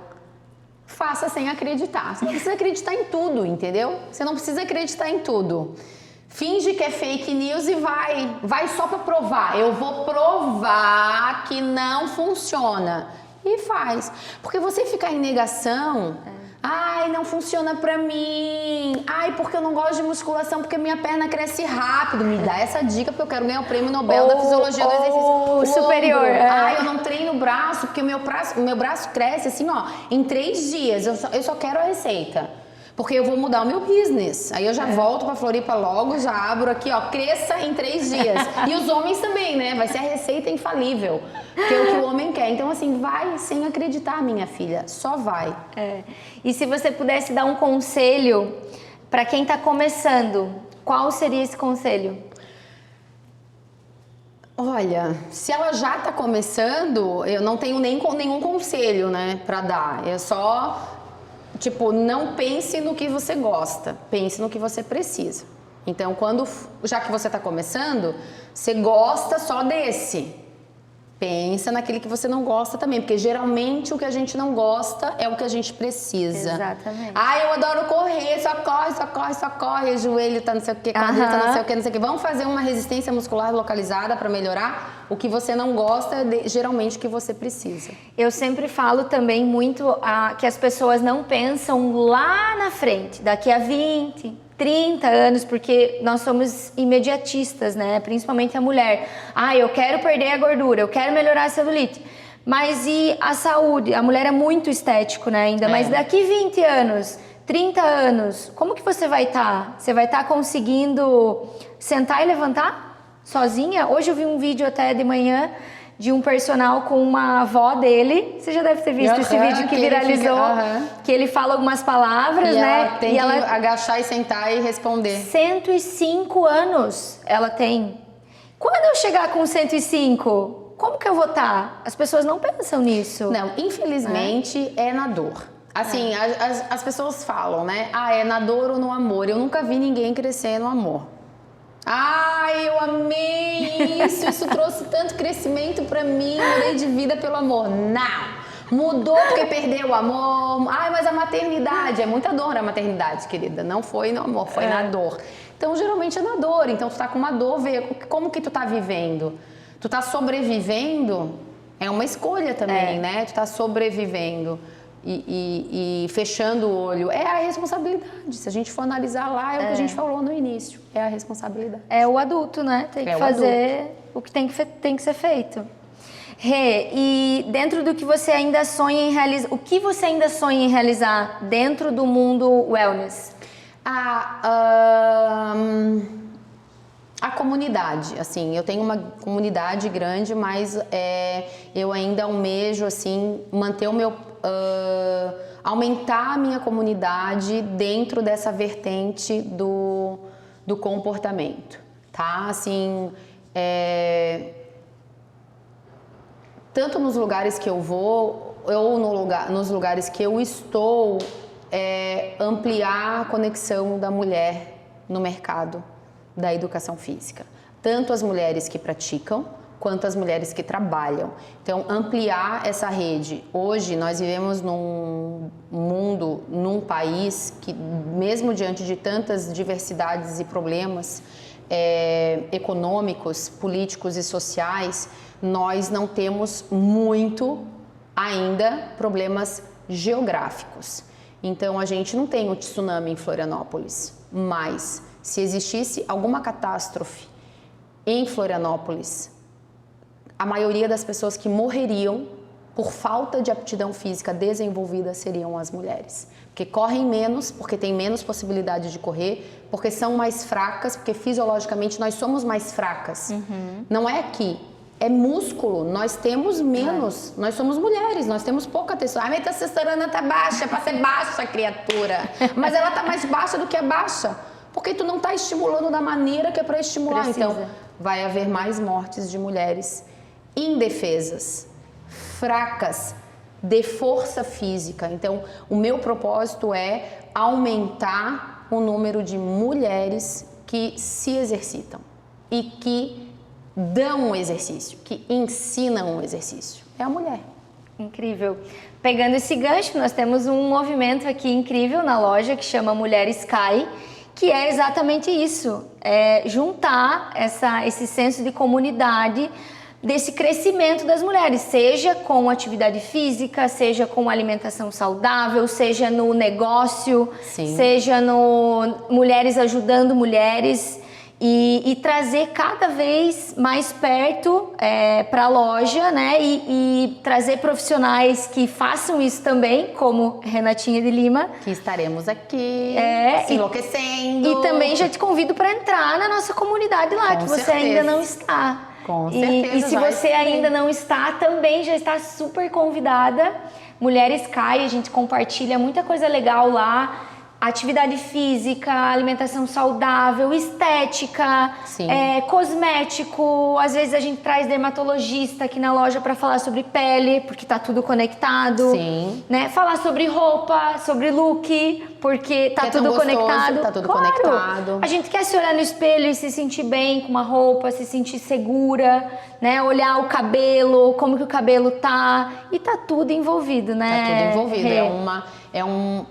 Faça sem acreditar. Você não precisa acreditar em tudo, entendeu? Você não precisa acreditar em tudo. Finge que é fake news e vai só para provar. Eu vou provar que não funciona. E faz. Porque você ficar em negação... não funciona pra mim. Porque eu não gosto de musculação, porque minha perna cresce rápido. Me dá essa dica, porque eu quero ganhar o prêmio Nobel da Fisiologia do Exercício. Superior. Eu não treino o braço, porque meu braço cresce assim, em 3 dias. Eu só quero a receita. Porque eu vou mudar o meu business. Aí eu já volto pra Floripa logo, já abro aqui, cresça em 3 dias. E os homens também, né? Vai ser a receita infalível. Que é o que o homem quer. Então, assim, vai sem acreditar, minha filha. Só vai. E se você pudesse dar um conselho pra quem tá começando, qual seria esse conselho? Olha, se ela já tá começando, eu não tenho nenhum conselho, né, pra dar. Eu só... não pense no que você gosta, pense no que você precisa. Então, já que você está começando, você gosta só desse. Pensa naquele que você não gosta também, porque geralmente o que a gente não gosta é o que a gente precisa. Exatamente. Eu adoro correr, só corre, o joelho tá não sei o que, quadril tá não sei o que. Vamos fazer uma resistência muscular localizada para melhorar? O que você não gosta é geralmente o que você precisa. Eu sempre falo também muito que as pessoas não pensam lá na frente, daqui a 20, 30 anos, porque nós somos imediatistas, né? Principalmente a mulher. Ah, eu quero perder a gordura, eu quero melhorar a celulite. Mas e a saúde? A mulher é muito estético, né? Ainda, mas daqui 20 anos, 30 anos, como que você vai estar? Você vai estar conseguindo sentar e levantar sozinha? Hoje eu vi um vídeo até de manhã de um personal com uma avó dele. Você já deve ter visto esse vídeo que viralizou, que ele fala algumas palavras, né? Ela tem que agachar e sentar e responder. 105 anos ela tem. Quando eu chegar com 105, como que eu vou estar? As pessoas não pensam nisso. Não, infelizmente é na dor. Assim, as pessoas falam, né? Ah, é na dor ou no amor. Eu nunca vi ninguém crescer no amor. Ai, eu amei isso, isso trouxe tanto crescimento pra mim, mudei de vida pelo amor. Não, mudou porque perdeu o amor. Ai, mas a maternidade, é muita dor a maternidade, querida. Não foi no amor, foi na dor. Então, geralmente é na dor. Então, tu tá com uma dor, vê como que tu tá vivendo. Tu tá sobrevivendo, é uma escolha também, né? Tu tá sobrevivendo. E fechando o olho, é a responsabilidade. Se a gente for analisar lá, é o que a gente falou no início, é a responsabilidade. É o adulto, né? Tem que fazer o que tem que ser feito. Rê, e dentro do que você ainda sonha em realizar, o que você ainda sonha em realizar dentro do mundo wellness? A comunidade, assim, eu tenho uma comunidade grande, mas eu ainda almejo, assim, manter o meu... aumentar a minha comunidade dentro dessa vertente do comportamento, tá? Assim, tanto nos lugares que eu vou, ou nos lugares que eu estou, ampliar a conexão da mulher no mercado da educação física. Tanto as mulheres que praticam, quanto as mulheres que trabalham. Então, ampliar essa rede. Hoje, nós vivemos num mundo, num país que, mesmo diante de tantas diversidades e problemas econômicos, políticos e sociais, nós não temos muito ainda problemas geográficos. Então, a gente não tem o tsunami em Florianópolis, mas se existisse alguma catástrofe em Florianópolis, a maioria das pessoas que morreriam por falta de aptidão física desenvolvida seriam as mulheres. Porque correm menos, porque têm menos possibilidade de correr, porque são mais fracas, porque fisiologicamente nós somos mais fracas. Não é aqui, é músculo, nós temos menos, nós somos mulheres, nós temos pouca testosterona. A minha testosterona tá baixa, é pra ser baixa, criatura. Mas ela tá mais baixa do que a baixa, porque tu não tá estimulando da maneira que é pra estimular. Precisa. Então, vai haver mais mortes de mulheres indefesas, fracas, de força física. Então, o meu propósito é aumentar o número de mulheres que se exercitam e que dão o exercício, que ensinam o exercício. É a mulher. Incrível. Pegando esse gancho, nós temos um movimento aqui incrível na loja que chama Mulher Sky, que é exatamente isso, juntar esse senso de comunidade, desse crescimento das mulheres, seja com atividade física, seja com alimentação saudável, seja no negócio, seja no mulheres ajudando mulheres e trazer cada vez mais perto para a loja, né? E trazer profissionais que façam isso também, como Renatinha de Lima. Que estaremos aqui, se enlouquecendo. E também já te convido para entrar na nossa comunidade lá, Com que você certeza. ainda não está. Com certeza. E se você ainda não está, também já está super convidada. Mulher Sky, a gente compartilha muita coisa legal lá. Atividade física, alimentação saudável, estética, cosmético. Às vezes a gente traz dermatologista aqui na loja para falar sobre pele, porque tá tudo conectado. Sim. Né? Falar sobre roupa, sobre look, porque tá tudo conectado. Tá tudo conectado. A gente quer se olhar no espelho e se sentir bem com uma roupa, se sentir segura, né? Olhar o cabelo, como que o cabelo tá. E tá tudo envolvido, né? Tá tudo envolvido.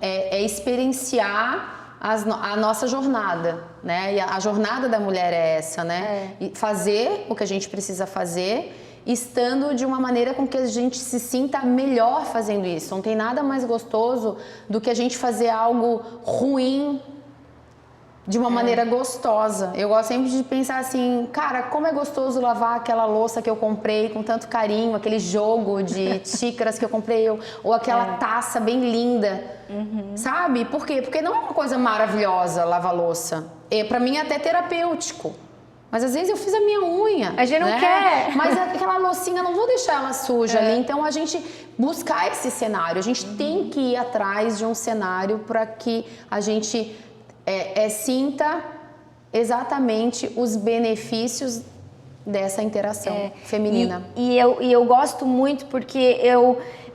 É experienciar a nossa jornada, né? E a jornada da mulher é essa, né? E fazer o que a gente precisa fazer, estando de uma maneira com que a gente se sinta melhor fazendo isso. Não tem nada mais gostoso do que a gente fazer algo ruim de uma maneira gostosa. Eu gosto sempre de pensar assim, cara, como é gostoso lavar aquela louça que eu comprei com tanto carinho, aquele jogo de xícaras que eu comprei, ou aquela taça bem linda, sabe? Por quê? Porque não é uma coisa maravilhosa lavar louça. Pra mim é até terapêutico. Mas às vezes eu fiz a minha unha. A gente não quer. Mas aquela loucinha, não vou deixar ela suja ali. Então a gente buscar esse cenário, a gente tem que ir atrás de um cenário para que a gente sinta exatamente os benefícios dessa interação feminina. E eu gosto muito porque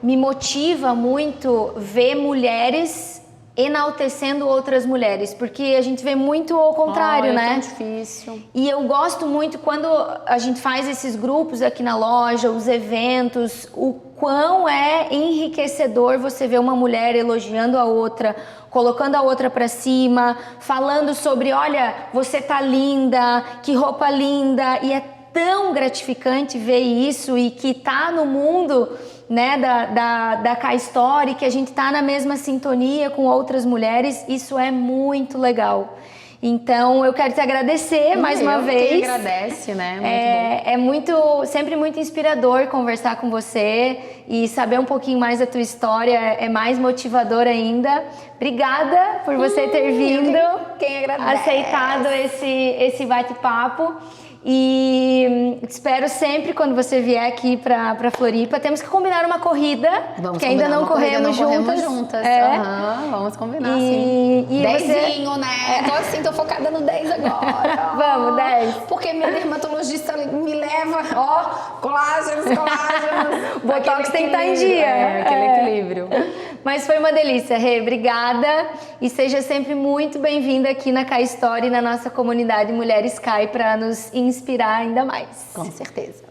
me motiva muito ver mulheres enaltecendo outras mulheres, porque a gente vê muito o contrário, né? É tão difícil. E eu gosto muito quando a gente faz esses grupos aqui na loja, os eventos, o quão é enriquecedor você ver uma mulher elogiando a outra, colocando a outra pra cima, falando sobre, olha, você tá linda, que roupa linda, e é tão gratificante ver isso e que tá no mundo, né, da K-Story, que a gente tá na mesma sintonia com outras mulheres, isso é muito legal. Então, eu quero te agradecer mais uma vez. Quem agradece, né? Muito bom. Sempre muito inspirador conversar com você e saber um pouquinho mais da tua história, é mais motivador ainda. Obrigada por você ter vindo, quem agradece. aceitado esse bate-papo. E espero sempre quando você vier aqui pra Floripa. Temos que combinar uma corrida, que ainda não corremos juntas. Vamos combinar, sim. Dezinho, né? Tô assim, tô focada no 10 agora. Vamos, 10. Porque minha dermatologista me leva, colágenos. O Botox tem que estar em dia. Aquele equilíbrio. Mas foi uma delícia, Rê. Obrigada. E seja sempre muito bem-vinda aqui na K-Story, na nossa comunidade Mulheres K, para nos inspirar ainda mais. Com certeza.